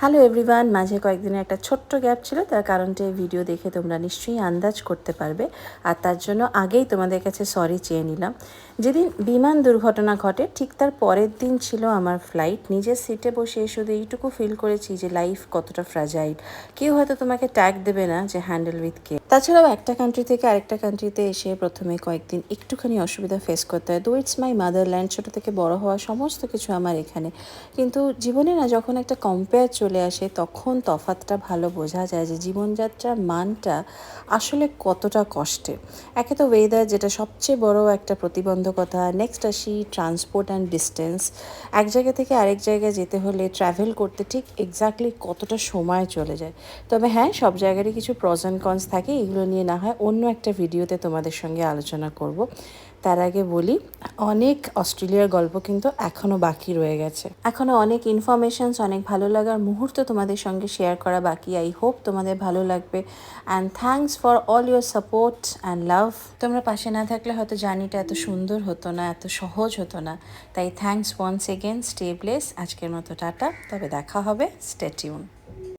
Hello everyone, মাঝে কয়েকদিনের একটা ছোট্ট গ্যাপ ছিল, তার কারণটা এই ভিডিও দেখে তোমরা নিশ্চয়ই আন্দাজ করতে পারবে। আর তার জন্য আগেই তোমাদের কাছে সরি চেয়ে নিলাম। যেদিন বিমান দুর্ঘটনা ঘটে ঠিক তার পরের দিন ছিল আমার ফ্লাইট। নিজের সিটে বসে শুধু এইটুকু ফিল করেছি যে লাইফ কতটা ফ্র্যাজাইল। কেউ হয়তো তোমাকে ট্যাগ দেবে না যে হ্যান্ডেল উইথ কেয়ার। তাছাড়াও একটা কান্ট্রি থেকে আরেকটা কান্ট্রিতে এসে প্রথমে কয়েকদিন একটুখানি অসুবিধা ফেস করতে হয়। দো ইটস মাই মাদারল্যান্ড, ছোটো থেকে বড় হওয়া সমস্ত কিছু আমার এখানে। কিন্তু জীবনে না যখন একটা কম্পেয়ার চলে আসে তখন তফাৎটা ভালো বোঝা যায় যে জীবনযাত্রার মানটা আসলে কতটা কষ্টের। একে তো ওয়েদার, যেটা সবচেয়ে বড় একটা প্রতিবন্ধকতা। নেক্সট আসি ট্রান্সপোর্ট অ্যান্ড ডিস্টেন্স। এক জায়গা থেকে আরেক জায়গায় যেতে হলে ট্রাভেল করতে ঠিক এক্স্যাক্টলি কতটা সময় চলে যায়। তবে হ্যাঁ, সব জায়গারই কিছু প্রস অ্যান্ড কনস থাকে, এগুলো নিয়ে না হয় অন্য একটা ভিডিওতে তোমাদের সঙ্গে আলোচনা করব। তার আগে বলি, অনেক অস্ট্রেলিয়ার গল্প কিন্তু এখনও বাকি রয়ে গেছে। এখনও অনেক ইনফরমেশনস, অনেক ভালো লাগার মুহূর্ত তোমাদের সঙ্গে শেয়ার করা বাকি। আই হোপ তোমাদের ভালো লাগবে। And thanks for all your support and love. তোমরা পাশে না থাকলে হয়তো জার্নিটা এত সুন্দর হতো না, এত সহজ হতো না। তাই thanks once again. Stay bless. আজকের মতো টাটা, তবে দেখা হবে। Stay tune.